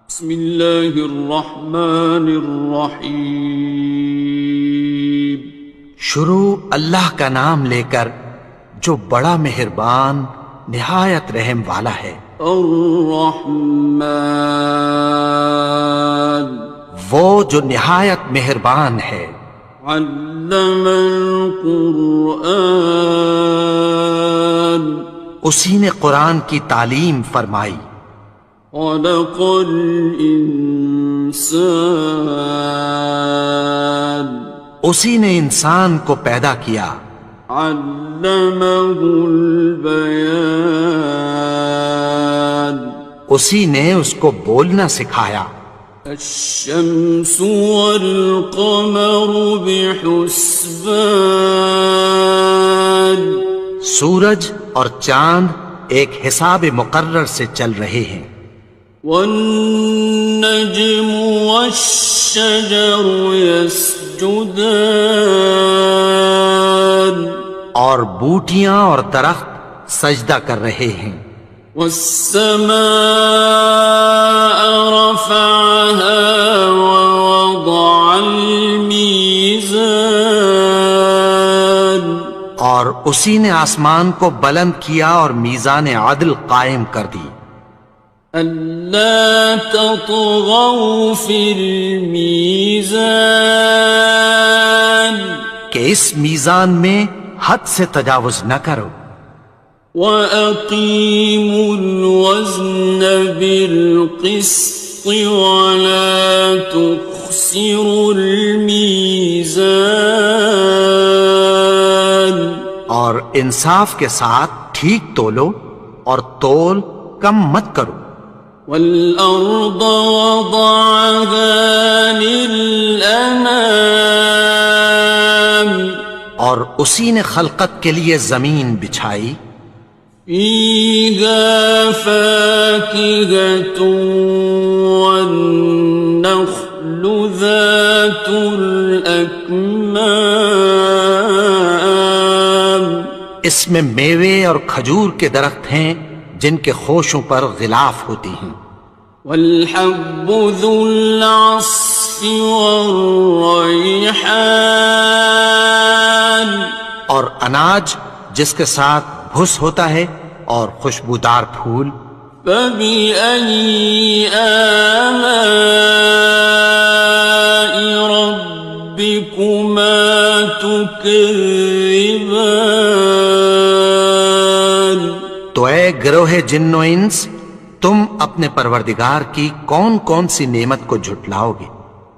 بسم اللہ الرحمن الرحیم۔ شروع اللہ کا نام لے کر جو بڑا مہربان نہایت رحم والا ہے۔ الرحمن، وہ جو نہایت مہربان ہے۔ علم القرآن، اسی نے قرآن کی تعلیم فرمائی۔ خلق الانسان، اسی نے انسان کو پیدا کیا۔ علمہ البیان، اسی نے اس کو بولنا سکھایا۔ الشمس والقمر بحسبان، سورج اور چاند ایک حساب مقرر سے چل رہے ہیں۔ والنجم والشجر يسجدان، اور بوٹیاں اور درخت سجدہ کر رہے ہیں۔ والسماء رفعها ووضع الميزان، اور اسی نے آسمان کو بلند کیا اور میزان عدل قائم کر دی۔ ألا تطغوا في الميزان، کہ اس میزان میں حد سے تجاوز نہ کرو۔ وَأَقِيمُوا الْوَزْنَ بِالْقِسْطِ وَلَا تُخْسِرُوا الْمِيزَانَ، اور انصاف کے ساتھ ٹھیک تولو اور تول کم مت کرو۔ وَالْأَرْضَ وَضَعَهَا لِلْأَنَامِ، اور اسی نے خلقت کے لیے زمین بچھائی۔ فِيهَا فَاكِهَةٌ وَالنَّخْلُ ذَاتُ الْأَكْمَامِ، اس میں میوے اور کھجور کے درخت ہیں جن کے خوشوں پر غلاف ہوتی ہیں۔ وَالْحَبُّ ذُو الْعَصْفِ وَالرَّيْحَانِ، اور اناج جس کے ساتھ بھس ہوتا ہے اور خوشبودار پھول۔ فَبِأَيِّ آلَاءِ رَبِّكُمَا تُكَذِّبَانِ، تو اے گروہ جن و انس، تم اپنے پروردگار کی کون کون سی نعمت کو جھٹلاؤ گے؟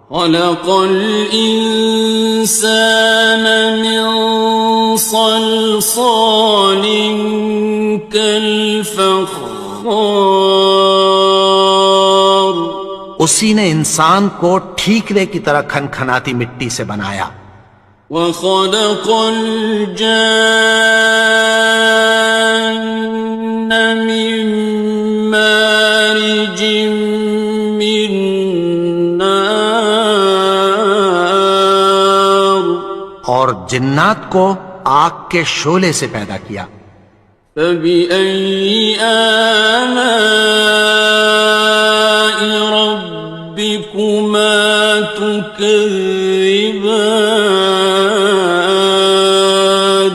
خَلَقَ الْإِنسَانَ مِنْ صَلْصَالٍ كَالْفَخَّارِ، اسی نے انسان کو ٹھیکرے کی طرح کھنکھناتی مٹی سے بنایا۔ وَخَلَقَ الْجَانَّ مِن مَّارِجٍ مِّن نَّارٍ، اور جنات کو آگ کے شعلے سے پیدا کیا۔ فَبِأَيِّ آلَاءِ رَبِّكُمَا تُكَذِّبَانِ،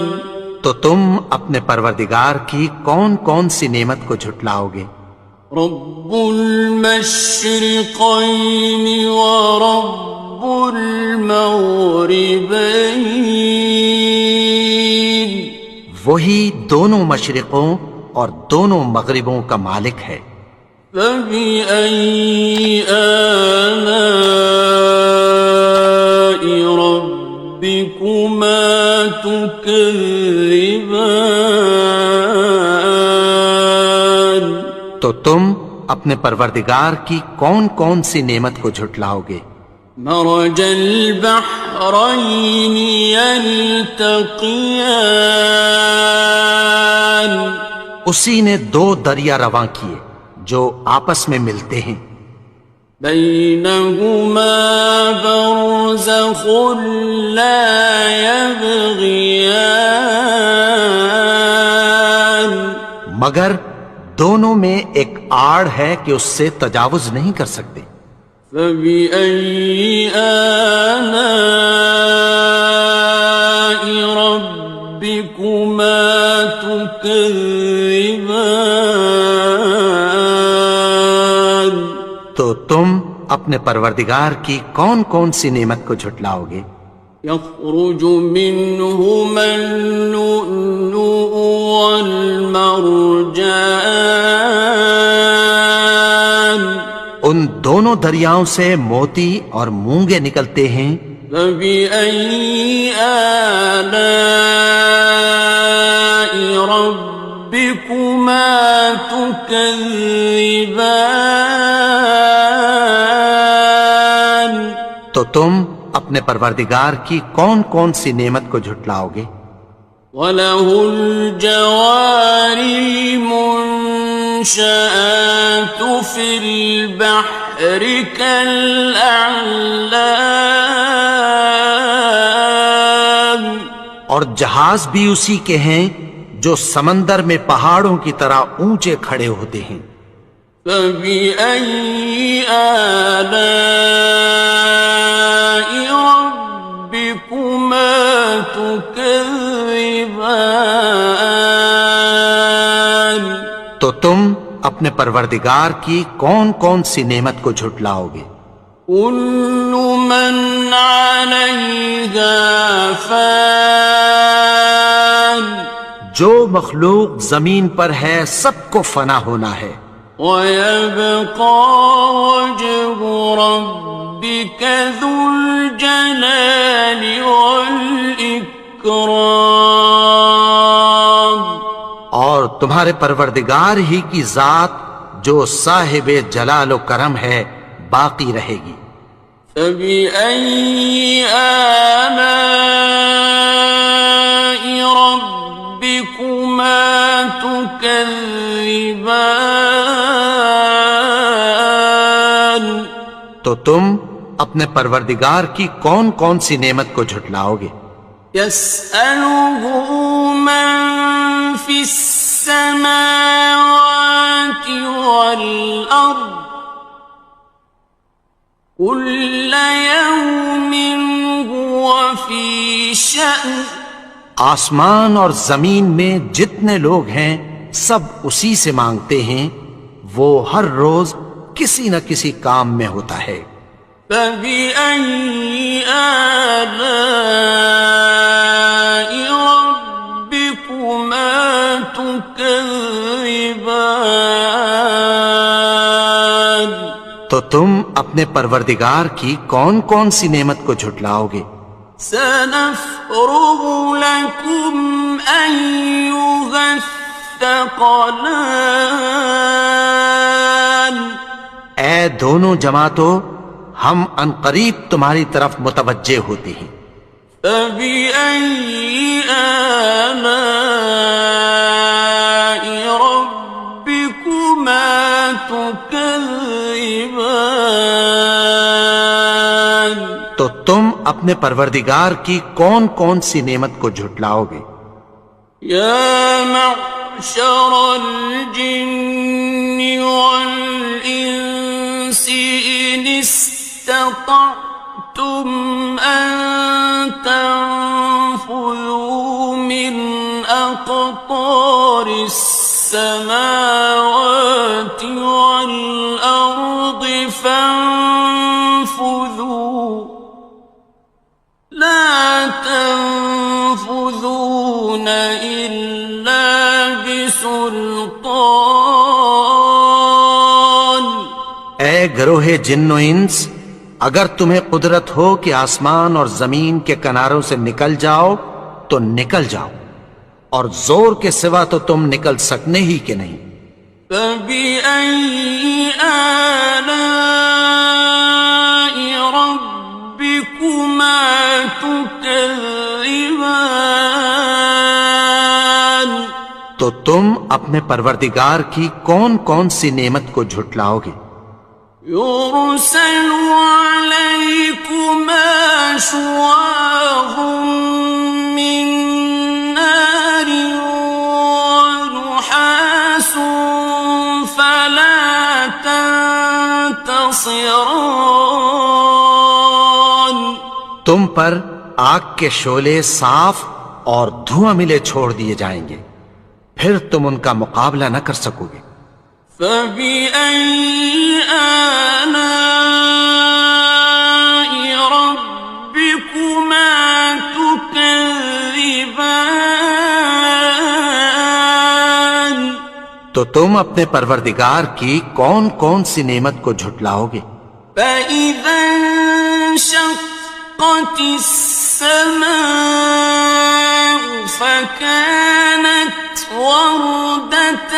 تو تم اپنے پروردگار کی کون کون سی نعمت کو جھٹلاؤ گے؟ رب المشرقين ورب المغربين، وہی دونوں مشرقوں اور دونوں مغربوں کا مالک ہے۔ فبأي آلاء ربكما تكذبان، تو تم اپنے پروردگار کی کون کون سی نعمت کو جھٹلاؤ گے؟ مرج البحرين يلتقيان، اسی نے دو دریا رواں کیے جو آپس میں ملتے ہیں۔ بينهما برزخ لا يبغيان، مگر دونوں میں ایک آڑ ہے کہ اس سے تجاوز نہیں کر سکتے۔ فبأي آلاء ربكما تكذبان؟ تو تم اپنے پروردگار کی کون کون سی نعمت کو جھٹلاؤ گے؟ يخرج منهما اللؤلؤ والمرجان، ان دونوں دریاؤں سے موتی اور مونگے نکلتے ہیں۔ فبأي آلاء ربكما تكذبان؟ تو تم اپنے پروردگار کی کون کون سی نعمت کو جھٹلاؤ گے؟ وَلَهُ الْجَوَارِ الْمُنشَآتُ فِي الْبَحْرِ كَالْأَعْلَامِ، اور جہاز بھی اسی کے ہیں جو سمندر میں پہاڑوں کی طرح اونچے کھڑے ہوتے ہیں۔ فَبِأَيِّ آلَاءِ رَبِّكُمَا تُكَذِّبَانِ؟ تو تم اپنے پروردگار کی کون کون سی نعمت کو جھٹلاؤ گے؟ كُلُّ مَنْ عَلَيْهَا فَانٍ، جو مخلوق زمین پر ہے سب کو فنا ہونا ہے۔ وَيَبْقَى وَجْهُ رَبِّكَ ذُو الْجَلَالِ وَالْإِكْرَامِ، اور تمہارے پروردگار ہی کی ذات جو صاحب جلال و کرم ہے باقی رہے گی۔ فَبِأَيِّ آلَاءِ رَبِّكُمَا تُكَذِّبَانِ؟ تو تم اپنے پروردگار کی کون کون سی نعمت کو جھٹلاؤ گے؟ يَسْأَلُهُ مَن فِي السَّمَاوَاتِ وَالْأَرْضِ كُلَّ يَوْمٍ هُوَ فِي شَأْنٍ، آسمان اور زمین میں جتنے لوگ ہیں سب اسی سے مانگتے ہیں، وہ ہر روز کسی نہ کسی کام میں ہوتا ہے۔ فَبِأَيِّ آلَاءِ رَبِّكُمَا تُكَذِّبَانِ؟ تو تم اپنے پروردگار کی کون کون سی نعمت کو جھٹلاؤ گے؟ سَنَفْرُغُ لَكُمْ أَيُّهَ الثَّقَلَانِ، اے دونوں جماعتوں، ہم عنقریب تمہاری طرف متوجہ ہوتے ہیں۔ فَبِأَيِّ آلَاءِ رَبِّكُمَا تُكَذِّبَانِ؟ تو تم اپنے پروردگار کی کون کون سی نعمت کو جھٹلاؤ گے؟ يَا مَعْشَرَ الْجِنِّ وَالْإِنسِ إِنِ اسْتَطَعْتُمْ أَن تَنفُذُوا مِنْ أَقْطَارِ السَّمَاوَاتِ وَالْأَرْضِ فَانفُذُوا لَا تَنفُذُونَ إِلَّا بِسُلْطَانٍ۔ اے گروہ جن و انس، اگر تمہیں قدرت ہو کہ آسمان اور زمین کے کناروں سے نکل جاؤ تو نکل جاؤ، اور زور کے سوا تو تم نکل سکنے ہی کہ نہیں۔ فَبِأَيِّ آلَاءِ رَبِّكُمَا تُكَذِّبَانِ؟ تو تم اپنے پروردگار کی کون کون سی نعمت کو جھٹلاؤ گے؟ يُرْسَلُ عَلَيْكُمَا شُوَاظٌ مِّن نَّارٍ وَنُحَاسٌ خصران. تم پر آگ کے شعلے صاف اور دھواں ملے چھوڑ دیے جائیں گے، پھر تم ان کا مقابلہ نہ کر سکو گے۔ فبأي آلاء ربكما تكذبان. تو تم اپنے پروردگار کی کون کون سی نعمت کو جھٹلاؤ گے؟ فإذا انشقت السماء فكانت وردة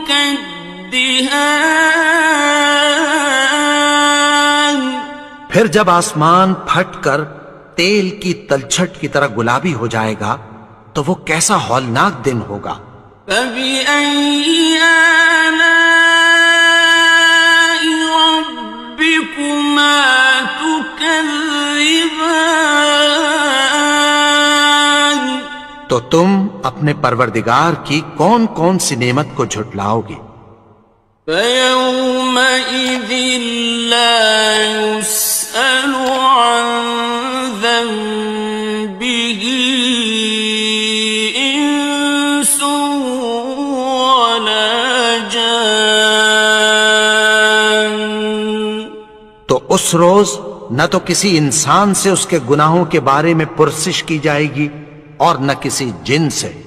كالدهان. پھر جب آسمان پھٹ کر تیل کی تلچھٹ کی طرح گلابی ہو جائے گا تو وہ کیسا ہولناک دن ہوگا۔ فبأي آلاء ربكما تكذبان. تو تم اپنے پروردگار کی کون کون سی نعمت کو جھٹلاؤ گے؟ فيومئذ لا يسأل عن ذنبه إنس ولا جان. تو اس روز نہ تو کسی انسان سے اس کے گناہوں کے بارے میں پرسش کی جائے گی اور نہ کسی جن سے۔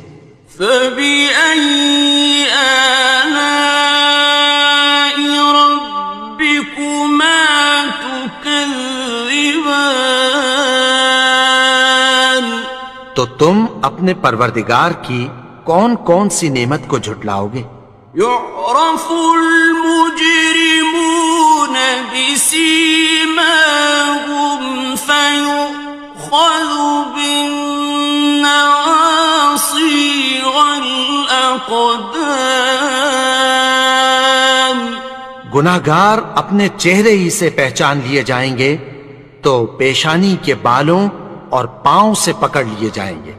فبأي آلاء ربكما تكذبان. تو تم اپنے پروردگار کی کون کون سی نعمت کو جھٹلاؤ گے؟ يعرف المجرمون بسيماهم فيؤخذ بالنواصي والأقدام. گناہگار اپنے چہرے ہی سے پہچان لیے جائیں گے تو پیشانی کے بالوں اور پاؤں سے پکڑ لیے جائیں گے۔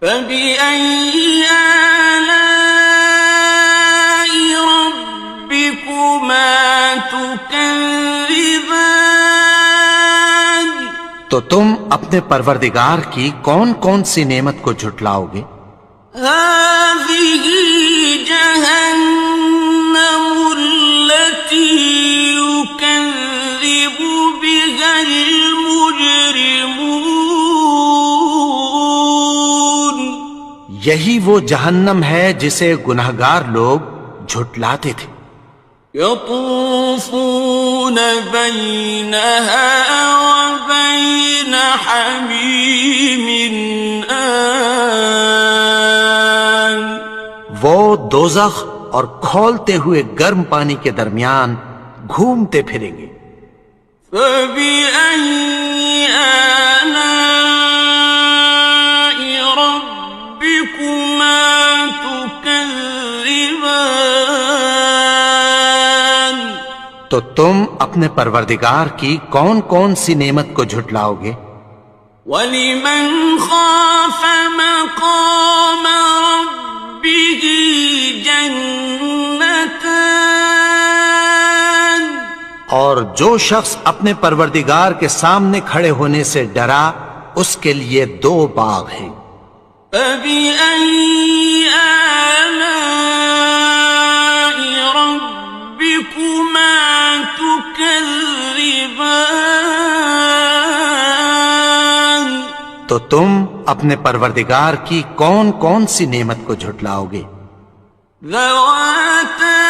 فبأي آلاء ربكما تكذبان. تو تم اپنے پروردگار کی کون کون سی نعمت کو جھٹلاؤ گے؟ هذه جهنم التي يكذب بها المجرمون. یہی وہ جہنم ہے جسے گناہگار لوگ جھٹلاتے تھے۔ يطوفون بينها وبين حميم آن. وہ دوزخ اور کھولتے ہوئے گرم پانی کے درمیان گھومتے پھریں گے۔ فبأي آلاء ربكما تكذبان. تو تم اپنے پروردگار کی کون کون سی نعمت کو جھٹلاؤ گے؟ وَلِمَنْ خَافَ مَقَامَ رَبِّهِ جَنَّتَانِ. اور جو شخص اپنے پروردگار کے سامنے کھڑے ہونے سے ڈرا اس کے لیے دو باغ ہیں۔ فَبِأَيِّ آلَاءِ رَبِّكُمَا تُكَذِّبَانِ. تو تم اپنے پروردگار کی کون کون سی نعمت کو جھٹلاؤ گے؟ ذَوَاتَا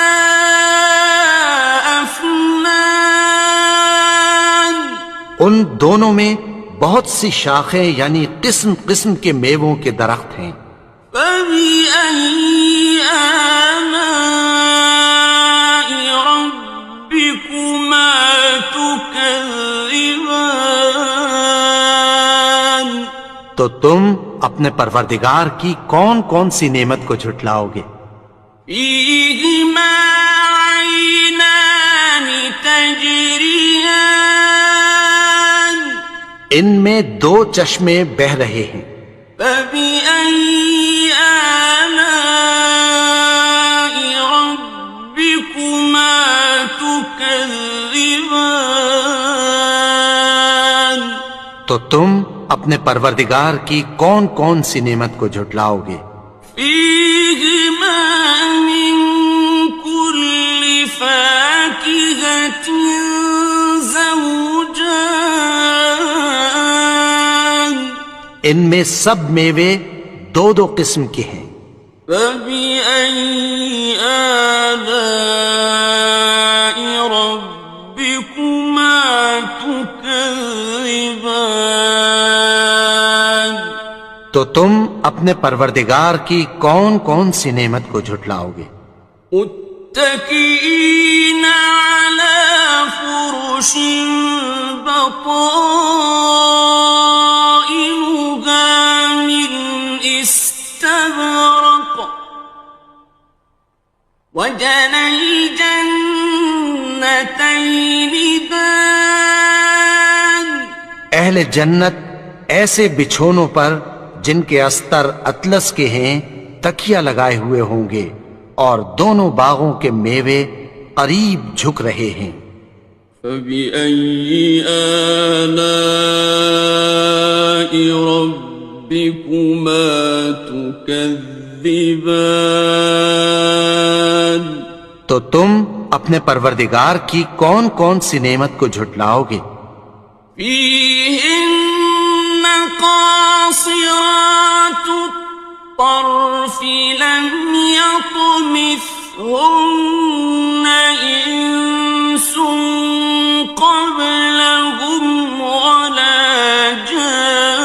أَفْنَانٍ. ان دونوں میں بہت سی شاخیں یعنی قسم قسم کے میووں کے درخت ہیں۔ فَبِأَيِّ آلَاءِ رَبِّكُمَا تُكَذِّبَانِ. تو تم اپنے پروردگار کی کون کون سی نعمت کو جھٹلاؤ گے؟ فِيهِمَا عَيْنَانِ تَجْرِيَانِ. ان میں دو چشمے بہہ رہے ہیں۔ فَبِأَيِّ آلَاءِ رَبِّكُمَا تُكَذِّبَانِ. تكذبان تو تم اپنے پروردگار کی کون کون سی نعمت کو جھٹلاؤ گے؟ فيهما من كل فاكهة زوجان ان میں سب میوے دو دو قسم کے ہیں۔ فبأي آلاء ربكما تكذبان تو تم اپنے پروردگار کی کون کون سی نعمت کو جھٹلاؤ گے؟ متكئين على فرش بطائنها من استبرق وجنى الجنتين دان اہل جنت ایسے بچھونوں پر جن کے استر اطلس کے ہیں تکیہ لگائے ہوئے ہوں گے، اور دونوں باغوں کے میوے قریب جھک رہے ہیں۔ فبأي آلاء ربكما تكذبان تو تم اپنے پروردگار کی کون کون سی نعمت کو جھٹلاؤ گے؟ فيهن قاصرات الطرف لم يطمثهن إنس قبلهم ولا جان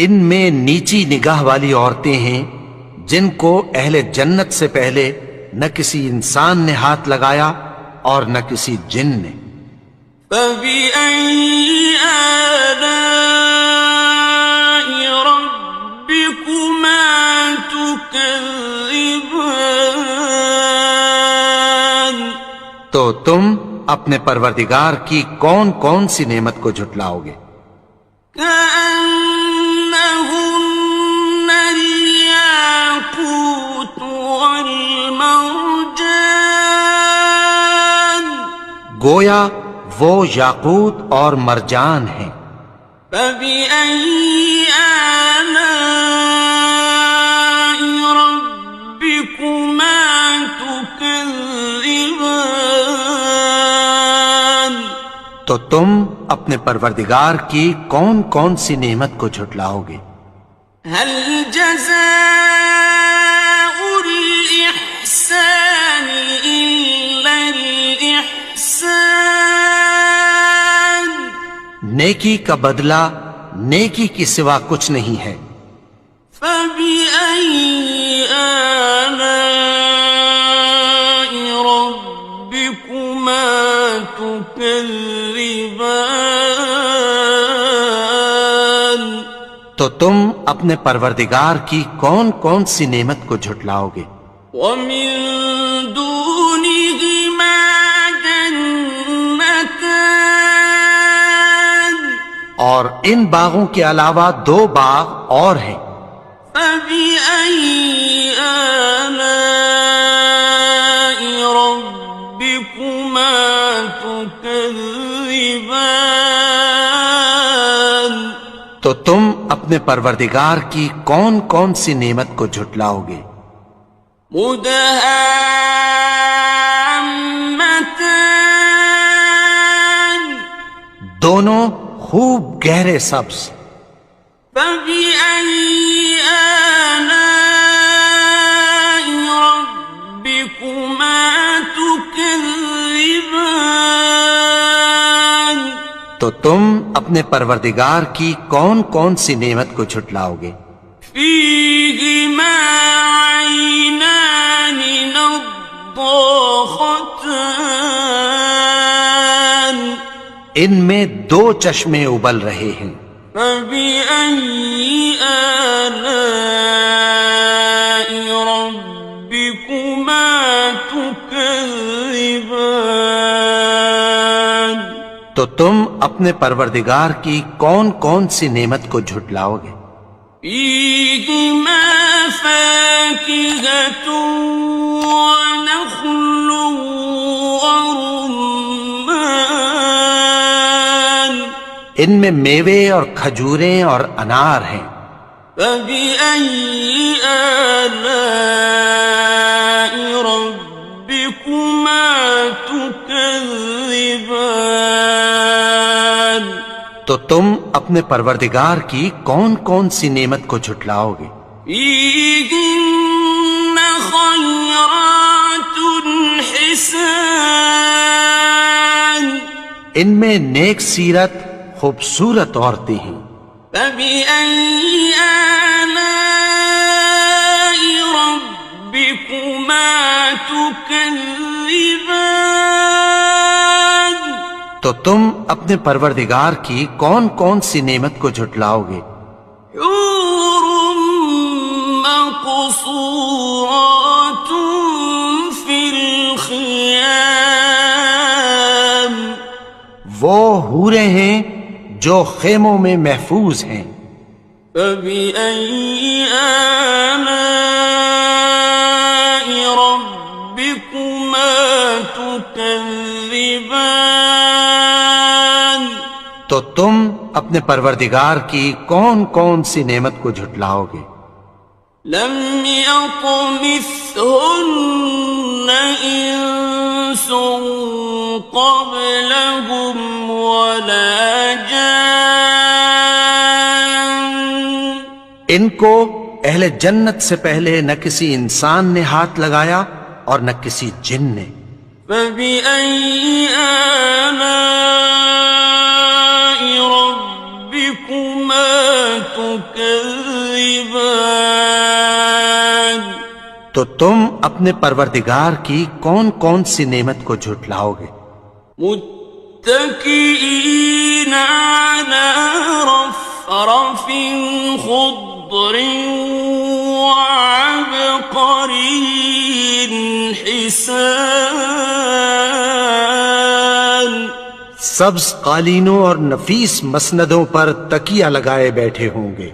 ان میں نیچی نگاہ والی عورتیں ہیں جن کو اہل جنت سے پہلے نہ کسی انسان نے ہاتھ لگایا اور نہ کسی جن نے۔ فبأي آلاء ربكما تكذبان تو تم اپنے پروردگار کی کون کون سی نعمت کو جھٹلاؤ گے؟ كأنهن الياقوت والمرجان گویا وہ یاقوت اور مرجان ہیں۔ فبأي آلاء ربكما تكذبان تو تم اپنے پروردگار کی کون کون سی نعمت کو جھٹلاؤ گے؟ هل جزاء الإحسان إلا الإحسان نیکی کا بدلہ نیکی کی سوا کچھ نہیں ہے۔ فبأي آلاء ربكما تكذبان تو تم اپنے پروردگار کی کون کون سی نعمت کو جھٹلاؤ گے؟ ومن دونهما جنتان اور ان باغوں کے علاوہ دو باغ اور ہیں۔ فبأي آلاء ربكما تكذبان تو تم اپنے پروردگار کی کون کون سی نعمت کو جھٹلاؤ گے؟ مدهامتان دونوں خوب گہرے سبز۔ فبأي آلاء ربكما تكذبان تو تم اپنے پروردگار کی کون کون سی نعمت کو جھٹلاؤ گے؟ فيهما عينان نضاختان ان میں دو چشمے ابل رہے ہیں۔ فبأي آلاء ربكما تكذبان تو تم اپنے پروردگار کی کون کون سی نعمت کو جھٹلاؤ گے؟ فيهما فاكهة ونخل ورمان ان میں میوے اور کھجوریں اور انار ہیں. فبأي آلاء ربكما تكذبان تو تم اپنے پروردگار کی کون کون سی نعمت کو جھٹلاؤ گے؟ فيهن خيرات حسان ان میں نیک سیرت خوبصورت عورتیں ہیں. فبأي آلاء ربكما تكذبان تو تم اپنے پروردگار کی کون کون سی نعمت کو جھٹلاؤ گے؟ حور مقصورات في الخيام وہ حوریں ہیں جو خیموں میں محفوظ ہیں. فبأي آلاء ربكما تكذبان تو تم اپنے پروردگار کی کون کون سی نعمت کو جھٹلاؤ گے؟ لم يطمثهن إنس قبلهم ولا جان ان کو اہل جنت سے پہلے نہ کسی انسان نے ہاتھ لگایا اور نہ کسی جن نے. فبأي آلاء ربكما تكذبان تو تم اپنے پروردگار کی کون کون سی نعمت کو جھٹلاؤ گے؟ متكئين على رفرف خضر وعبقري حسان سبز قالینوں اور نفیس مسندوں پر تکیہ لگائے بیٹھے ہوں گے.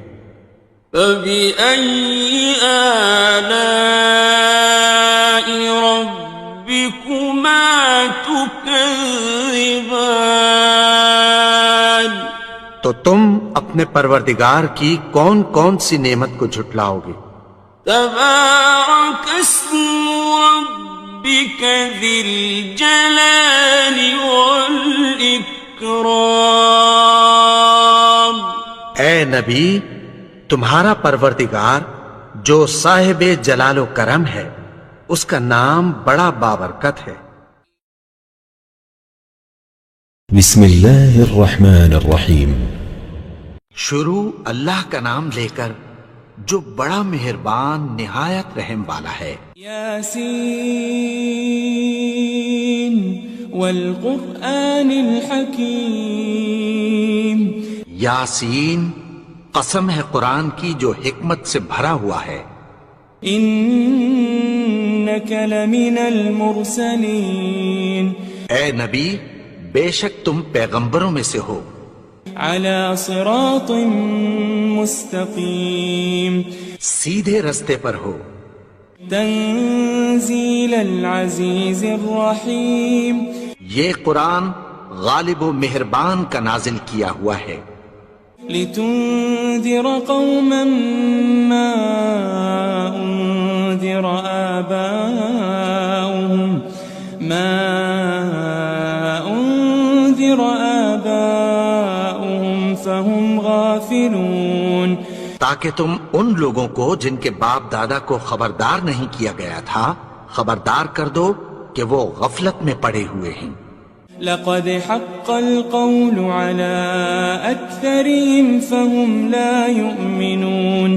فبأي آلاء ربكما تكذبان تو تم اپنے پروردگار کی کون کون سی نعمت کو جھٹلاؤ گے؟ تبارك اسم ربك ذي الجلال والإكرام اے نبی، تمہارا پروردگار جو صاحب جلال و کرم ہے اس کا نام بڑا بابرکت ہے. بسم اللہ الرحمن الرحیم. شروع اللہ کا نام لے کر جو بڑا مہربان نہایت رحم والا ہے. یاسین والقرآن الحکیم. یاسین، قسم ہے قرآن کی جو حکمت سے بھرا ہوا ہے. انک لمن المرسلین. اے نبی، بے شک تم پیغمبروں میں سے ہو. علی صراط مستقیم. سیدھے رستے پر ہو. تنزیل العزیز الرحیم. یہ قرآن غالب و مہربان کا نازل کیا ہوا ہے. لتنذر قوما ما انذر آباؤهم فهم غافلون. تاکہ تم ان لوگوں کو جن کے باپ دادا کو خبردار نہیں کیا گیا تھا خبردار کر دو کہ وہ غفلت میں پڑے ہوئے ہیں. لقد حق القول على أكثرهم فهم لا يؤمنون.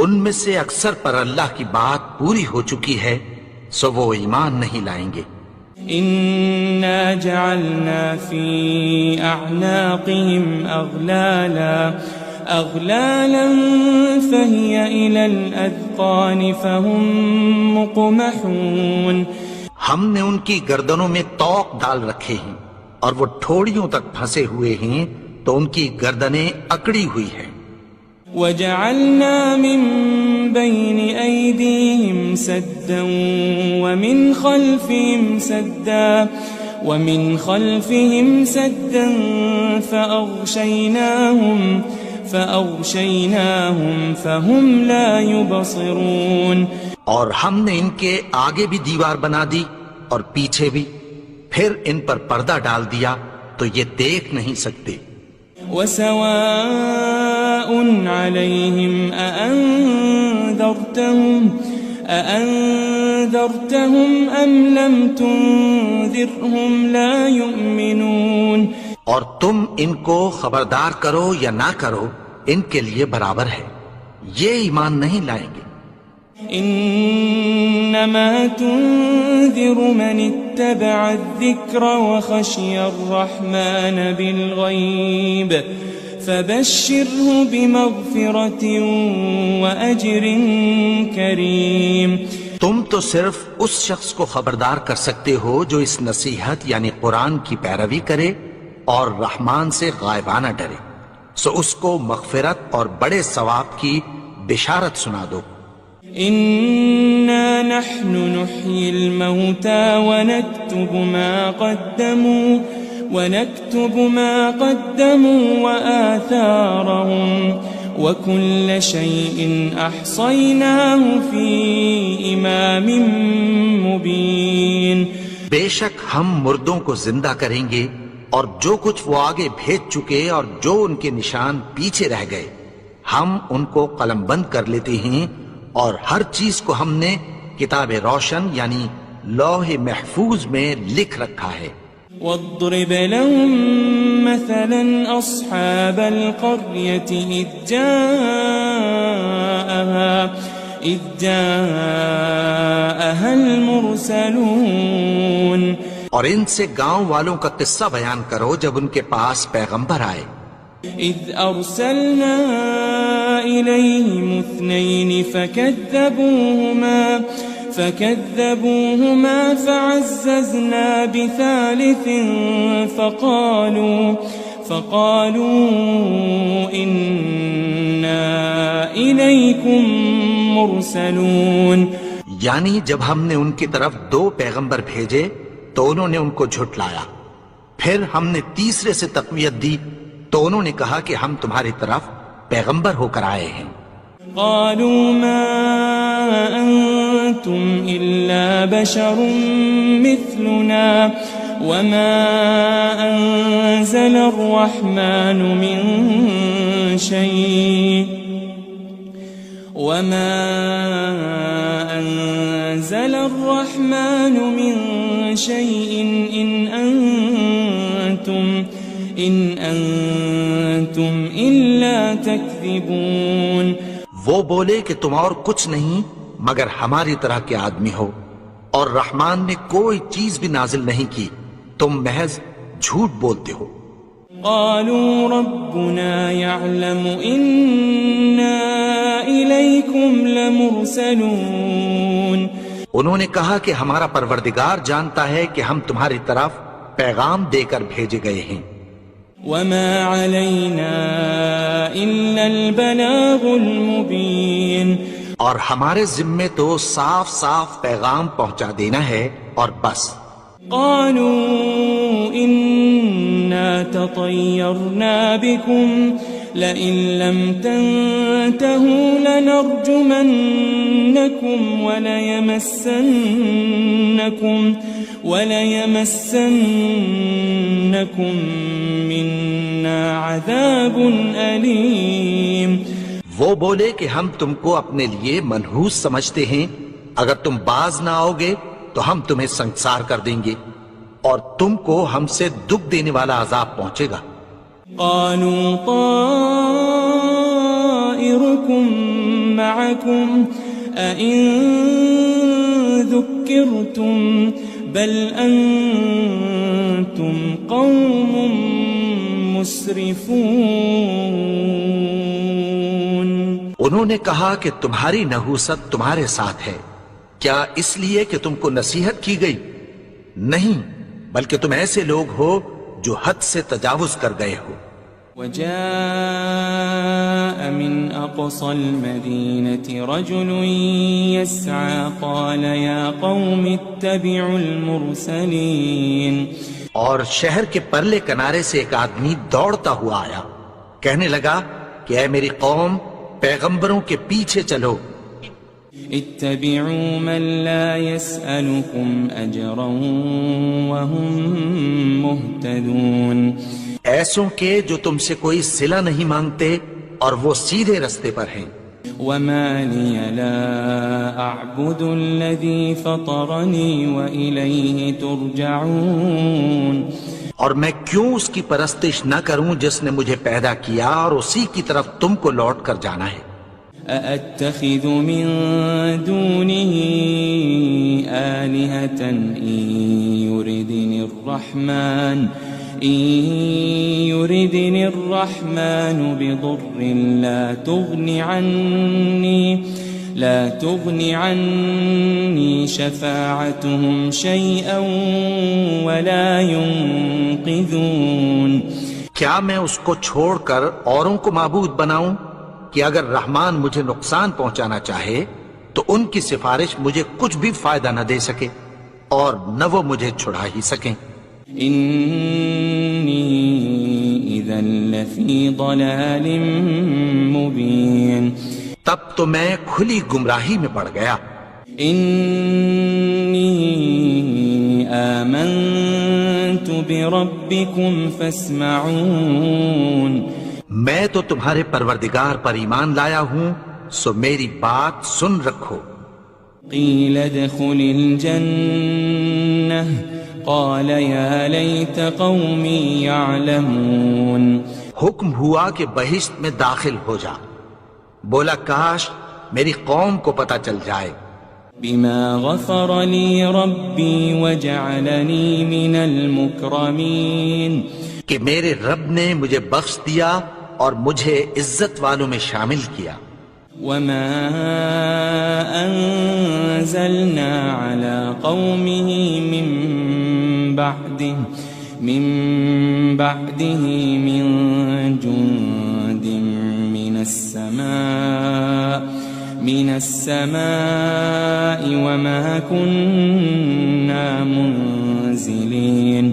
ان میں سے اکثر پر اللہ کی بات پوری ہو چکی ہے سو وہ ایمان نہیں لائیں گے. إنا جعلنا في أعناقهم أغلالا فهي إلى الأذقان فهم مقمحون. ہم نے ان کی گردنوں میں طوق ڈال رکھے ہیں اور وہ ٹھوڑیوں تک پھنسے ہوئے ہیں تو ان کی گردنیں اکڑی ہوئی ہیں. وجعلنا من بين أيديهم سدا ومن خلفهم سدا فأغشيناهم فهم لا يبصرون. اور ہم نے ان کے آگے بھی دیوار بنا دی اور پیچھے بھی، پھر ان پر پردہ ڈال دیا تو یہ دیکھ نہیں سکتے. وسواء عليهم أأنذرتهم أم لم تنذرهم لا يؤمنون. اور تم ان کو خبردار کرو یا نہ کرو، ان کے لیے برابر ہے، یہ ایمان نہیں لائیں گے. إنما تنذر من اتبع الذكر وخشي الرحمن بالغيب فبشره بمغفرة وأجر كريم. تم تو صرف اس شخص کو خبردار کر سکتے ہو جو اس نصیحت یعنی قرآن کی پیروی کرے اور رحمان سے غائبانہ ڈرے، سو اس کو مغفرت اور بڑے ثواب کی بشارت سنا دو. إنا نحن نحيي الموتى ونكتب ما قدموا وآثارهم وكل شيء أحصيناه في إمام مبين. بے شک ہم مردوں کو زندہ کریں گے اور جو کچھ وہ آگے بھیج چکے اور جو ان کے نشان پیچھے رہ گئے ہم ان کو قلم بند کر لیتے ہیں، اور ہر چیز کو ہم نے کتاب روشن یعنی لوح محفوظ میں لکھ رکھا ہے. واضرب لهم مثلا أصحاب القرية إذ جاءها المرسلون. اور ان سے گاؤں والوں کا قصہ بیان کرو جب ان کے پاس پیغمبر آئے. إذ أرسلنا إليهم 2 فكذبوهما فعززنا بثالث فقالوا إنا إليكم مرسلون. یعنی جب ہم نے ان کی طرف 2 پیغمبر بھیجے تو انہوں نے ان کو جھٹلایا، پھر ہم نے تیسرے سے تقویت دی تو انہوں نے کہا کہ ہم تمہاری طرف پیغمبر ہو کر آئے ہیں. قالوا ما أنتم إلا بشر مثلنا وما أنزل الرحمن من شيء إن أنتم إلا تكذبون. وہ بولے کہ تم اور کچھ نہیں مگر ہماری طرح کے آدمی ہو، اور رحمان نے کوئی چیز بھی نازل نہیں کی، تم محض جھوٹ بولتے ہو. قالوا ربنا يعلم إنا إليكم لمرسلون. انہوں نے کہا کہ ہمارا پروردگار جانتا ہے کہ ہم تمہاری طرف پیغام دے کر بھیجے گئے ہیں. وما علينا إلا البلاغ المبين. اور ہمارے ذمے تو صاف صاف پیغام پہنچا دینا ہے اور بس. قالوا إنا تطيرنا بكم لئن لم تنتهوا لنرجمنكم وليمسنكم منا عذاب أليم. وہ بولے کہ ہم تم کو اپنے لیے منحوس سمجھتے ہیں، اگر تم باز نہ آؤ گے تو ہم تمہیں سنسار کر دیں گے اور تم کو ہم سے دکھ دینے والا عذاب پہنچے گا. قالوا طائركم معكم أئن ذكرتم بل أنتم قوم مسرفون. انہوں نے کہا کہ تمہاری نحوست تمہارے ساتھ ہے، کیا اس لیے کہ تم کو نصیحت کی گئی؟ نہیں، بلکہ تم ایسے لوگ ہو جو حد سے تجاوز کر گئے ہو. وجاء من أقصى المدينة رجل يسعى قال يا قوم اتبعوا المرسلين. اور شہر کے پرلے کنارے سے ایک آدمی دوڑتا ہوا آیا، کہنے لگا کہ اے میری قوم، پیغمبروں کے پیچھے چلو. اتبعوا من لا يسألكم أجرا وهم مهتدون. ایسوں کے جو تم سے کوئی صلہ نہیں مانگتے اور وہ سیدھے رستے پر ہیں. وما لي لا أعبد الذي فطرني وإليه ترجعون. اور میں کیوں اس کی پرستش نہ کروں جس نے مجھے پیدا کیا اور اسی کی طرف تم کو لوٹ کر جانا ہے. أأتخذ من دونه آلهة إن يردني الرحمن بضر لا تغن عني شفاعتهم شيئا ولا ينقذون. کیا میں اس کو چھوڑ کر اوروں کو معبود بناؤں کہ اگر رحمان مجھے نقصان پہنچانا چاہے تو ان کی سفارش مجھے کچھ بھی فائدہ نہ دے سکے اور نہ وہ مجھے چھڑا ہی سکیں. إني إذا لفي ضلال مبين. تب تو میں کھلی گمراہی میں پڑ گیا. إني آمنت بربكم فاسمعون. میں تو تمہارے پروردگار پر ایمان لایا ہوں، سو میری بات سن رکھو. قيل ادخل الجنة قال يا ليت قومي يعلمون. حکم ہوا کہ بہشت میں داخل ہو جا. بولا کاش میری قوم کو پتہ چل جائے. بما غفر لي ربي وجعلني من المكرمين. کہ میرے رب نے مجھے بخش دیا اور مجھے عزت والوں میں شامل کیا. وما أنزلنا على قومه من بعده من جند من السماء وما كنا منزلين.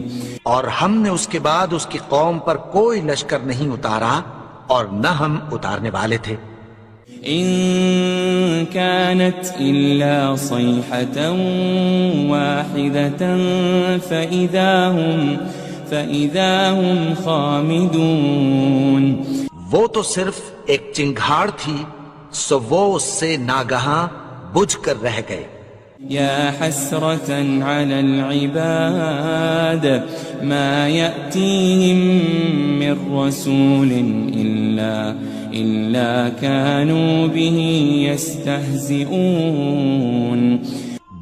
اور ہم نے اس کے بعد اس کی قوم پر کوئی لشکر نہیں اتارا اور نہ ہم اتارنے والے تھے. إن كانت إلا صيحة واحدة فإذا هم خامدون. وہ تو صرف ایک چنگھاڑ تھی، سو وہ اس سے ناگہاں بجھ کر رہ گئے. يا حسرة على العباد ما يأتيهم من رسول إلا كانوا به يستهزئون.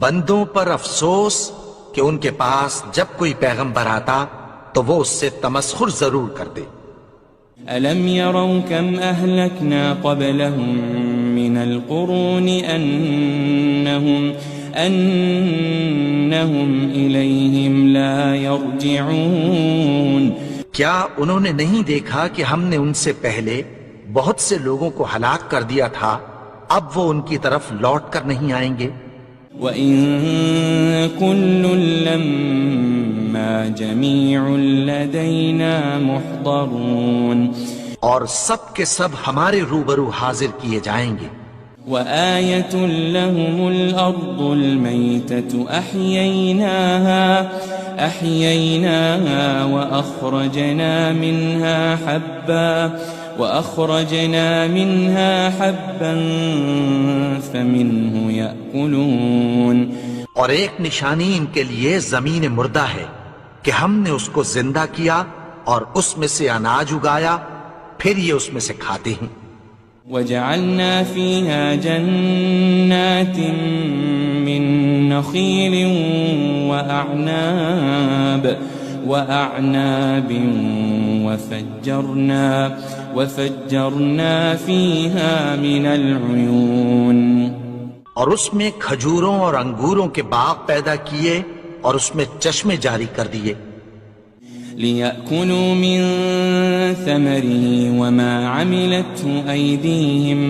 بندوں پر افسوس کہ ان کے پاس جب کوئی پیغمبر آتا تو وہ اس سے تمسخر ضرور کرتے. ألم يروا كم أهلكنا قبلهم من القرون أنهم إليهم لا يرجعون. کیا انہوں نے نہیں دیکھا کہ ہم نے ان سے پہلے بہت سے لوگوں کو ہلاک کر دیا تھا، اب وہ ان کی طرف لوٹ کر نہیں آئیں گے. وَإِن كُلٌّ لَمَّا جَمِيعٌ لَدَيْنَا مُحْضَرُونَ. اور سب کے سب ہمارے روبرو حاضر کیے جائیں گے. وآية لهم الأرض الميتة أحييناها وأخرجنا منها حبا فمنه يأكلون. اور ایک نشانی ان کے لیے زمین مردہ ہے کہ ہم نے اس کو زندہ کیا اور اس میں سے اناج اگایا، پھر یہ اس میں سے کھاتے ہیں. وجعلنا فيها جنات من نخيل وأعناب وفجرنا فيها من العيون. اور اس میں کھجوروں اور انگوروں کے باغ پیدا کیے اور اس میں چشمے جاری کر دیے. ليأكلوا من ثمره وما عملته أيديهم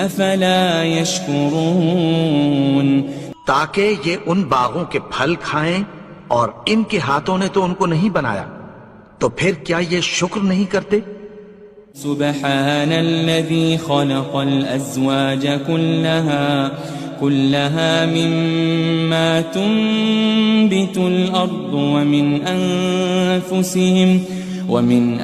أفلا يشكرون تاکہ یہ ان باغوں کے پھل کھائیں اور ان کے ہاتھوں نے تو ان کو نہیں بنایا، تو پھر کیا یہ شکر نہیں کرتے؟ سبحان الذي خلق الأزواج كلها مما تنبت الأرض ومن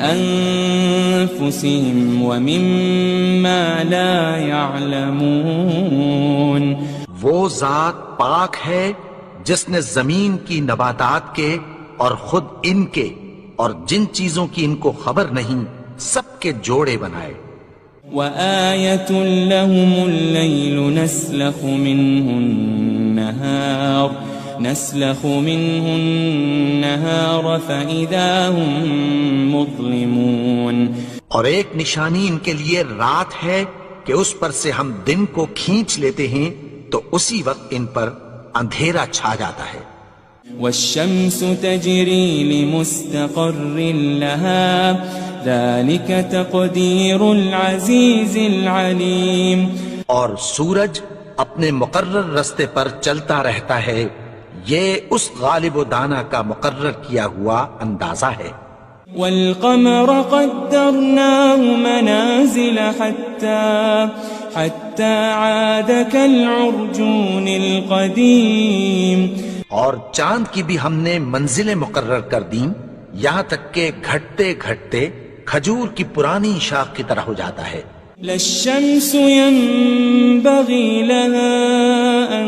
أنفسهم ومما لا يعلمون وہ ذات پاک ہے جس نے زمین کی نباتات کے اور خود ان کے اور جن چیزوں کی ان کو خبر نہیں سب کے جوڑے بنائے۔ وآية لهم الليل نسلخ منه النهار فإذا هم مظلمون اور ایک نشانی ان کے لیے رات ہے کہ اس پر سے ہم دن کو کھینچ لیتے ہیں تو اسی وقت ان پر اندھیرا چھا جاتا ہے۔ والشمس تجري لمستقر لها ذلك تقدير العزيز العليم اور سورج اپنے مقرر رستے پر چلتا رہتا ہے، یہ اس غالب و دانا کا مقرر کیا ہوا اندازہ ہے۔ والقمر قدرناه منازل حتى عاد كالعرجون القديم اور چاند کی بھی ہم نے منزلیں مقرر کر دیں یہاں تک کہ گھٹتے گھٹتے کھجور کی پرانی شاخ کی طرح ہو جاتا ہے۔ لا الشمس ينبغي لها أن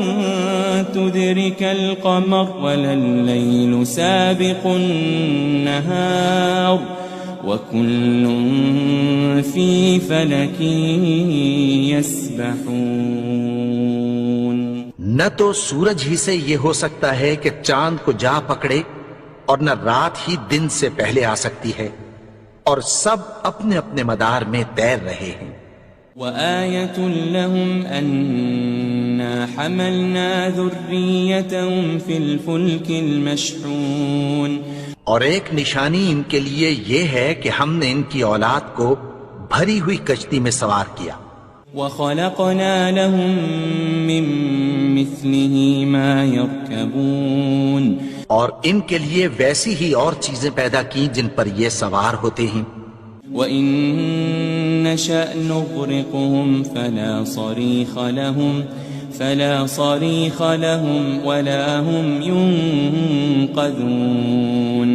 تدرك القمر ولا الليل سابق النهار وكل في فلك يسبحون نہ تو سورج ہی سے یہ ہو سکتا ہے کہ چاند کو جا پکڑے اور نہ رات ہی دن سے پہلے آ سکتی ہے، اور سب اپنے اپنے مدار میں تیر رہے ہیں۔ وآية لهم أنا حملنا ذريتهم في الفلك المشحون اور ایک نشانی ان کے لیے یہ ہے کہ ہم نے ان کی اولاد کو بھری ہوئی کشتی میں سوار کیا۔ وخلقنا لهم من مثله ما يركبون اور ان کے لیے ویسی ہی اور چیزیں پیدا کی جن پر یہ سوار ہوتے ہیں۔ وَإِن نَّشَأْ نُغْرِقْهُمْ فَلَا صَرِيخَ لَهُمْ وَلَا هُمْ يُنقَذُونَ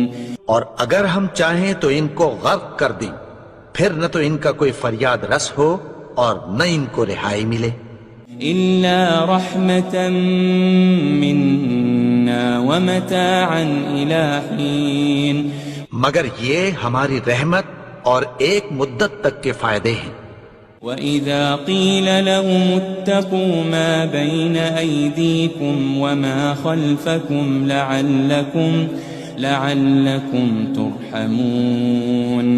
اور اگر ہم چاہیں تو ان کو غرق کر دیں، پھر نہ تو ان کا کوئی فریاد رس ہو اور نہ ان کو رہائی ملے۔ إِلَّا رَحْمَةً مِّنَّا وَمَتَاعًا إِلَىٰ حِينٍ مگر یہ ہماری رحمت اور ایک مدت تک کے فائدے ہیں۔ وَإِذَا قِيلَ لَهُمُ اتَّقُوا مَا بَيْنَ أَيْدِيكُمْ وَمَا خَلْفَكُمْ لَعَلَّكُمْ تُرْحَمُونَ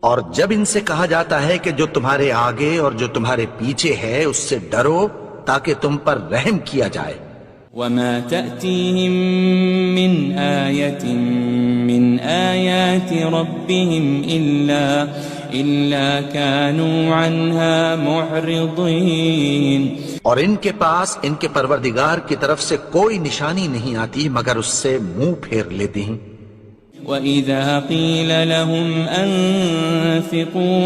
اور جب ان سے کہا جاتا ہے کہ جو تمہارے آگے اور جو تمہارے پیچھے ہے اس سے ڈرو تاکہ تم پر رحم کیا جائے۔ وَمَا تَأْتِيهِم مِّنْ آيَةٍ مِّنْ آيَاتِ رَبِّهِمْ إِلَّا كَانُوا عَنْهَا مُعْرِضِينَ اور ان کے پاس ان کے پروردگار کی طرف سے کوئی نشانی نہیں آتی مگر اس سے منہ پھیر لیتے ہیں۔ وَإِذَا قِيلَ لَهُمْ أَنفِقُوا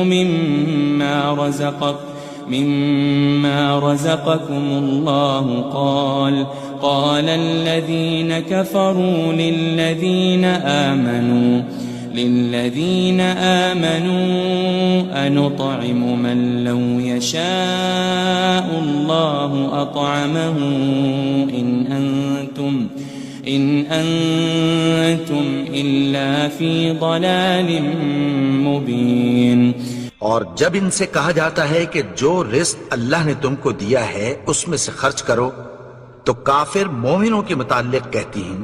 مِمَّا رَزَقَكُمُ اللَّهُ قَالَ الَّذِينَ كَفَرُوا لِلَّذِينَ آمَنُوا أَنُطْعِمُ مَن لَّوْ يَشَاءُ اللَّهُ أَطْعَمَهُ إِنْ أَنْتُمْ إِلَّا فِي ضَلَالٍ مُبِينٍ اور جب ان سے کہا جاتا ہے کہ جو رزق اللہ نے تم کو دیا ہے اس میں سے خرچ کرو تو کافر مومنوں کے متعلق کہتی ہیں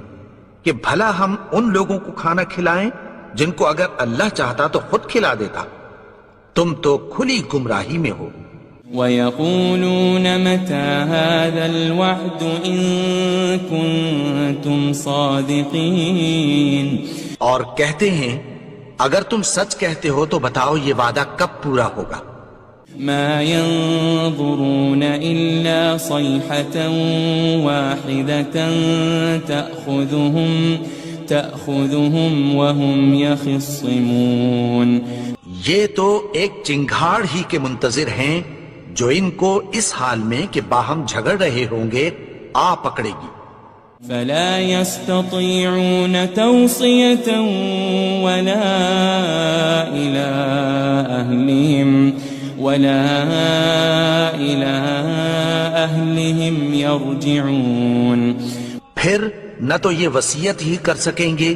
کہ بھلا ہم ان لوگوں کو کھانا کھلائیں جن کو اگر اللہ چاہتا تو خود کھلا دیتا، تم تو کھلی گمراہی میں ہو۔ وَيَقُولُونَ مَتَى هَذَا الْوَعْدُ إِن كُنتُمْ صَادِقِينَ اور کہتے ہیں اگر تم سچ کہتے ہو تو بتاؤ یہ وعدہ کب پورا ہوگا؟ مَا يَنظُرُونَ إِلَّا صَيْحَةً وَاحِدَةً تَأْخُذُهُمْ وَهُمْ يَخِصِّمُونَ یہ تو ایک چنگھاڑ ہی کے منتظر ہیں جو ان کو اس حال میں کہ باہم جھگڑ رہے ہوں گے آ پکڑے گی۔ فَلَا يَسْتَطِيعُونَ تَوْصِيَةً وَلَا إِلَىٰ أَهْلِهِمْ يَرْجِعُونَ پھر نہ تو یہ وصیت ہی کر سکیں گے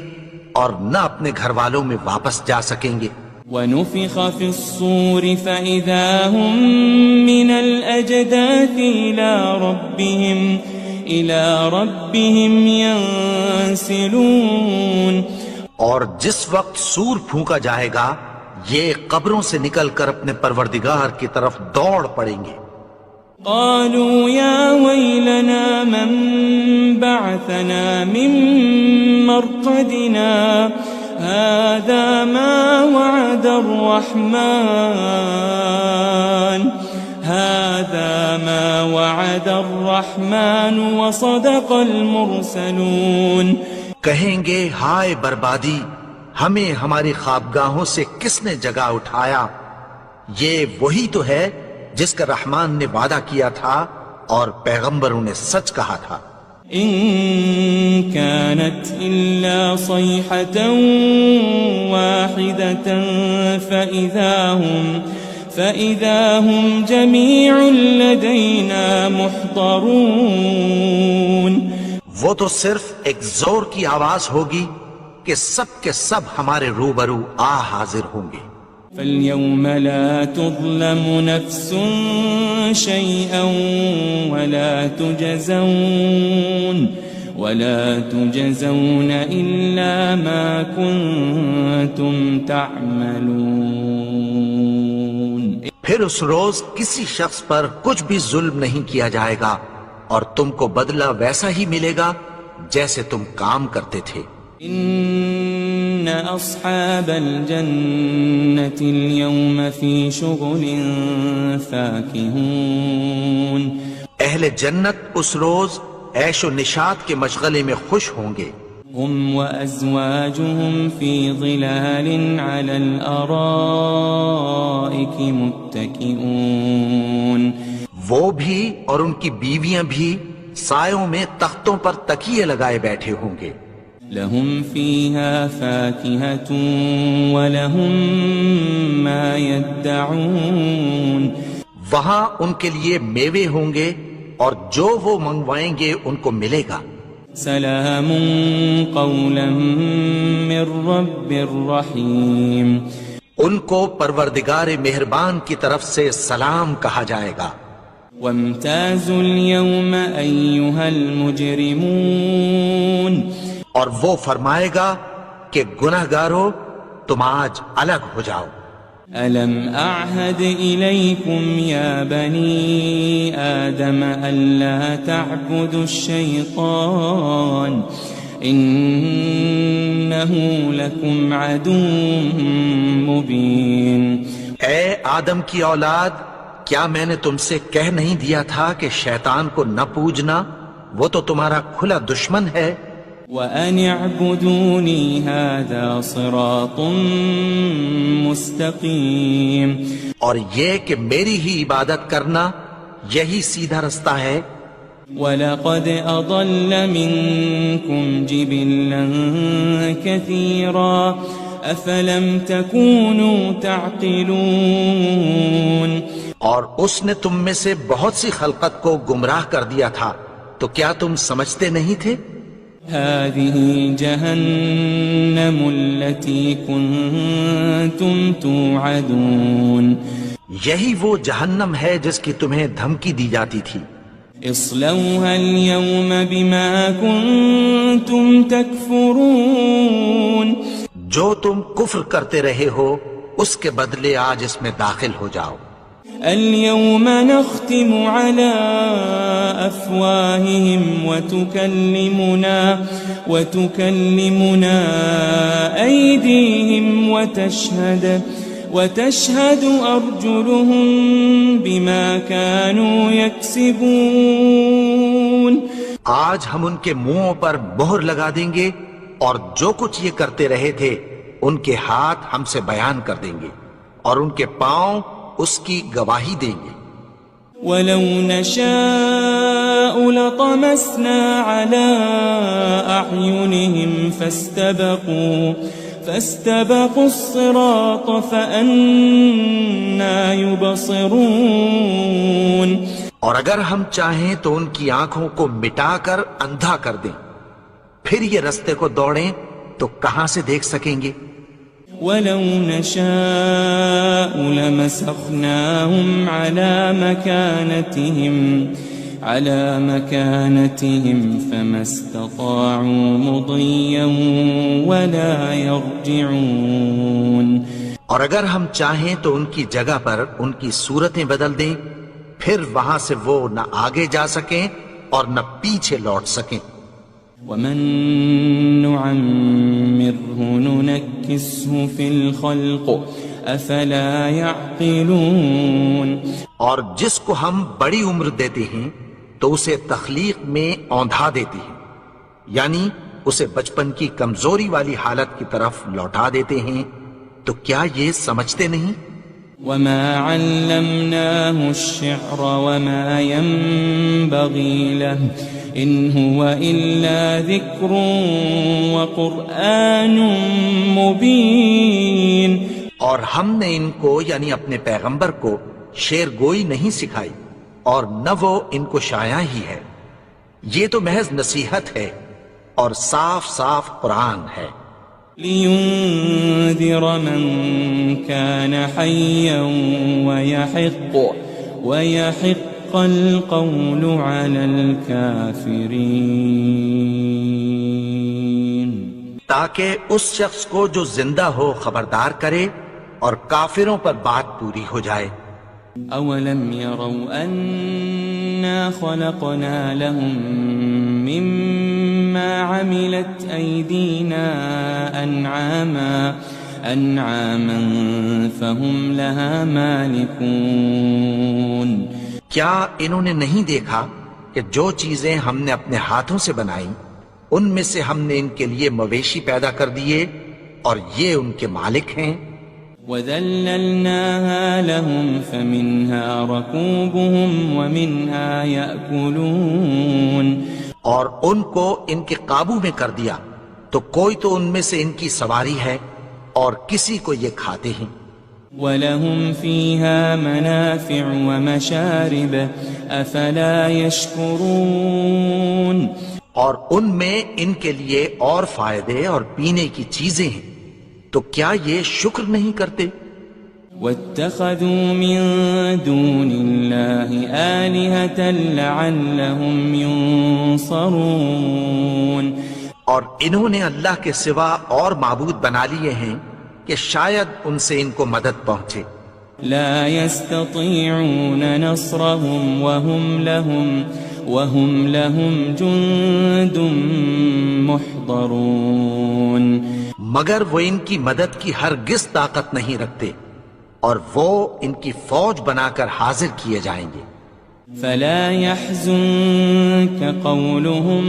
اور نہ اپنے گھر والوں میں واپس جا سکیں گے۔ وَنُفِخَ فِي الصُّورِ فَإِذَا هُم مِّنَ الْأَجْدَاثِ إِلَىٰ رَبِّهِمْ يَنسِلُونَ اور جس وقت سور پھونکا جائے گا یہ قبروں سے نکل کر اپنے پروردگار کی طرف دوڑ پڑیں گے۔ قالوا يا ويلنا من بعثنا من مرقدنا هذا ما وعد الرحمن وصدق المرسلون کہیں گے ہائے بربادی، ہمیں ہماری خوابگاہوں سے کس نے جگا اٹھایا؟ یہ وہی تو ہے جس کا رحمان نے وعدہ کیا تھا اور پیغمبروں نے سچ کہا تھا۔ إن كانت إلا صيحة واحدة فإذا هم جميع لدينا محضرون وہ تو صرف ایک زور کی آواز ہوگی کہ سب کے سب ہمارے روبرو آ حاضر ہوں گے۔ فَالْيَوْمَ لَا تُظْلَمُ نَفْسٌ شَيْئًا وَلَا تُجَزَوْنَ إِلَّا مَا كُنتُمْ تَعْمَلُونَ پھر اس روز کسی شخص پر کچھ بھی ظلم نہیں کیا جائے گا اور تم کو بدلہ ویسا ہی ملے گا جیسے تم کام کرتے تھے۔ إن أصحاب الجنة اليوم في شغل فاكهون اہل جنت اس روز عیش و نشاط کے مشغلے میں خوش ہوں گے۔ هم وأزواجهم في ظلال على الأرائك متكئون وہ بھی اور ان کی بیویاں بھی سایوں میں تختوں پر تکیے لگائے بیٹھے ہوں گے۔ لهم فيها فاكهة ولهم ما يدعون وہاں ان کے لیے میوے ہوں گے اور جو وہ منگوائیں گے ان کو ملے گا۔ سلام قولا من رب رحیم ان کو پروردگار مہربان کی طرف سے سلام کہا جائے گا۔ وامتازوا اليوم أيها المجرمون اور وہ فرمائے گا کہ گناہگارو تم آج الگ ہو جاؤ۔ ألم أعهد إليكم يا بني آدم ألا تعبدوا الشيطان إنه لكم عدو مبين اے آدم کی اولاد، کیا میں نے تم سے کہہ نہیں دیا تھا کہ شیطان کو نہ پوجنا، وہ تو تمہارا کھلا دشمن ہے۔ وَأَنِ اعْبُدُونِي هَذَا صِرَاطٌ مُسْتَقِيمٌ اور یہ کہ میری ہی عبادت کرنا یہی سیدھا رستہ ہے۔ وَلَقَدْ أَضَلَّ مِنْكُمْ جِبِلًّا كَثِيرًا أَفَلَمْ تَكُونُوا تَعْقِلُونَ اور اس نے تم میں سے بہت سی خلقت کو گمراہ کر دیا تھا، تو کیا تم سمجھتے نہیں تھے؟ هذه جهنم التي كنتم توعدون یہی وہ جہنم ہے جس کی تمہیں دھمکی دی جاتی تھی۔ اصلوها اليوم بما كنتم تكفرون جو تم کفر کرتے رہے ہو اس کے بدلے آج اس میں داخل ہو جاؤ۔ اليوم نختم على أفواههم وتكلمنا أيديهم وتشهد أرجلهم بما كانوا يكسبون. آج ہم ان کے منہوں پر مہر لگا دیں گے اور جو کچھ یہ کرتے رہے تھے ان کے ہاتھ ہم سے بیان کر دیں گے اور ان کے پاؤں اس کی گواہی دیں گے. وَلَوْ نَشَاءُ لَطَمَسْنَا عَلَىٰ أَعْيُنِهِمْ فَاسْتَبَقُوا الصِّرَاطَ فَأَنَّىٰ يُبْصِرُونَ. اور اگر ہم چاہیں تو ان کی آنکھوں کو مٹا کر اندھا کر دیں، پھر یہ رستے کو دوڑیں تو کہاں سے دیکھ سکیں گے. وَلَوْ نَشَاءُ لَمَسَخْنَاهُمْ عَلَىٰ مَكَانَتِهِمْ فَمَا اسْتَطَاعُوا مُضِيًّا وَلَا يَرْجِعُونَ. اور اگر ہم چاہیں تو ان کی جگہ پر ان کی صورتیں بدل دیں، پھر وہاں سے وہ نہ آگے جا سکیں اور نہ پیچھے لوٹ سکیں. وَمَن نُعَمِّرْهُ نُنَكِّسْهُ فِي الْخَلْقِ أَفَلَا يَعْقِلُونَ. اور جس کو ہم بڑی عمر دیتے ہیں تو اسے تخلیق میں اوندھا دیتے ہیں، یعنی اسے بچپن کی کمزوری والی حالت کی طرف لوٹا دیتے ہیں. تو کیا یہ سمجھتے نہیں؟ وَمَا عَلَّمْنَاهُ الشِّعْرَ وَمَا يَنبَغِي لَهُ إِنْ هُوَ إِلَّا ذِكْرٌ وَقُرْآنٌ مُبِينٌ. اور ہم نے ان کو یعنی اپنے پیغمبر کو شعر گوئی نہیں سکھائی اور نہ وہ ان کو شایع ہی ہے، یہ تو محض نصیحت ہے اور صاف صاف قرآن ہے. لِيُنذِرَ مَن كَانَ حَيًّا وَيَحِقَّ الْقَوْلُ عَلَى الْكَافِرِينَ. تاکہ اس شخص کو جو زندہ ہو خبردار کرے اور کافروں پر بات پوری ہو جائے. أَوَلَمْ يَرَوْا أَنَّا خَلَقْنَا لَهُم مِّمَّا عَمِلَتْ أَيْدِينَا أَنْعَامًا فَهُمْ لَهَا مَالِكُونَ. کیا انہوں نے نہیں دیکھا کہ جو چیزیں ہم نے اپنے ہاتھوں سے بنائیں ان میں سے ہم نے ان کے لیے مویشی پیدا کر دیے اور یہ ان کے مالک ہیں. وَذَلَّلْنَاهَا لَهُمْ فَمِنْهَا رَكُوبُهُمْ وَمِنْهَا يَأْكُلُونَ. اور ان کو ان کے قابو میں کر دیا تو کوئی تو ان میں سے ان کی سواری ہے اور کسی کو یہ کھاتے ہیں. وَلَهُمْ فِيهَا مَنَافِعُ وَمَشَارِبُ أَفَلَا يَشْكُرُونَ. اور ان میں ان کے لیے اور فائدے اور پینے کی چیزیں ہیں، تو کیا یہ شکر نہیں کرتے؟ وَاتَّخَذُوا مِن دُونِ اللَّهِ آلِهَةً لَعَلَّهُمْ يُنصَرُونَ. اور انہوں نے اللہ کے سوا اور معبود بنا لیے ہیں کہ شاید ان سے ان کو مدد پہنچے. لا يستطيعون نصرهم وهم لهم جند محضرون. مگر وہ ان کی مدد کی ہرگز طاقت نہیں رکھتے اور وہ ان کی فوج بنا کر حاضر کیے جائیں گے. فلا يحزنك قولهم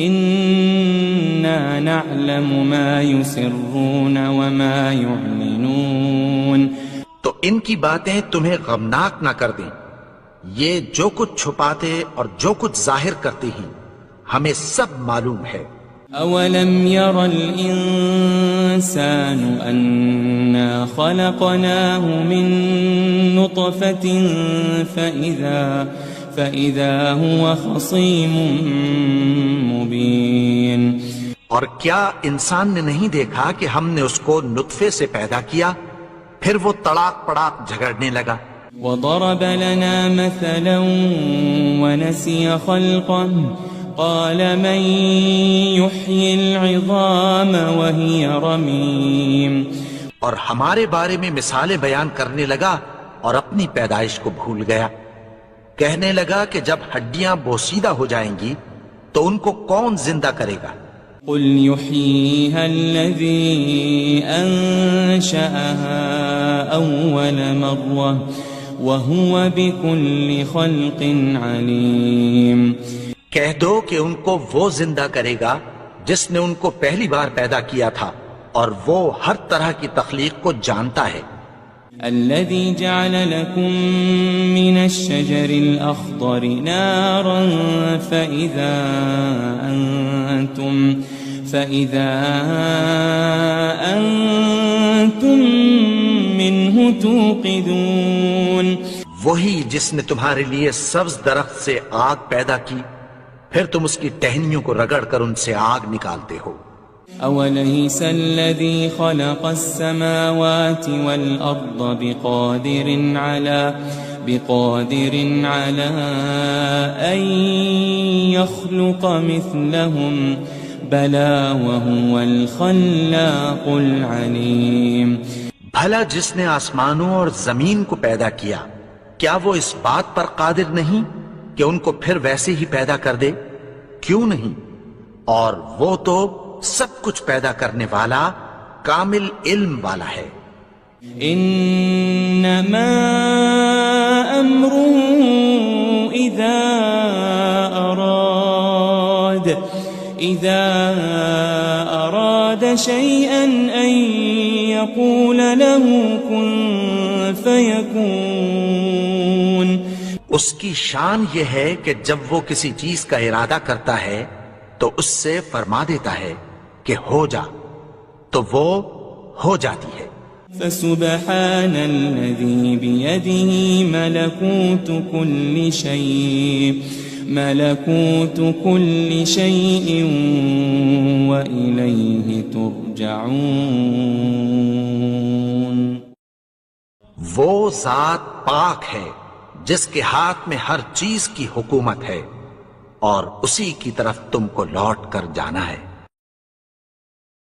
إنا نعلم ما يسرون وما يعلنون. تو ان کی باتیں تمہیں غمناک نہ کر دیں، یہ جو کچھ چھپاتے اور جو کچھ ظاہر کرتے ہیں ہمیں سب معلوم ہے. أولم ير الإنسان أنا خلقناه من نطفة فإذا هو خصيم مبين. اور کیا انسان نے نہیں دیکھا کہ ہم نے اس کو نطفے سے پیدا کیا پھر وہ تڑاک پڑاک جھگڑنے لگا. وضرب لنا مثلا ونسي خلقه قال من يحيي العظام وهي رميم. اور ہمارے بارے میں مثالیں بیان کرنے لگا اور اپنی پیدائش کو بھول گیا. کہنے لگا کہ جب ہڈیاں بوسیدہ ہو جائیں گی تو ان کو کون زندہ کرے گا؟ قل يحييها الذي أنشأها أول مرة وهو بكل خلق عليم. کہہ دو کہ ان کو وہ زندہ کرے گا جس نے ان کو پہلی بار پیدا کیا تھا اور وہ ہر طرح کی تخلیق کو جانتا ہے. الذي جعل لكم من الشجر الأخضر نارا فإذا أنتم منه توقدون. وہی جس نے تمہارے لیے سبز درخت سے آگ پیدا کی پھر تم اس کی ٹہنیوں کو رگڑ کر ان سے آگ نکالتے ہو. أوليس الذي خلق السماوات والأرض بقادر على أن يخلق مثلهم بلى وهو الخلاق العليم. بھلا جس نے آسمانوں اور زمین کو پیدا کیا کیا وہ اس بات پر قادر نہیں کہ ان کو پھر ویسے ہی پیدا کر دے؟ کیوں نہیں؟ اور وہ تو سب کچھ پیدا کرنے والا کامل علم والا ہے. انما امره اذا اراد شيئا ان يقول له كن فيكون. اس کی شان یہ ہے کہ جب وہ کسی چیز کا ارادہ کرتا ہے تو اس سے فرما دیتا ہے کہ ہو جا تو وہ ہو جاتی ہے. فسبحان الذي بيده ملكوت كل شيء وإليه ترجعون. وہ ذات پاک ہے جس کے ہاتھ میں ہر چیز کی حکومت ہے اور اسی کی طرف تم کو لوٹ کر جانا ہے.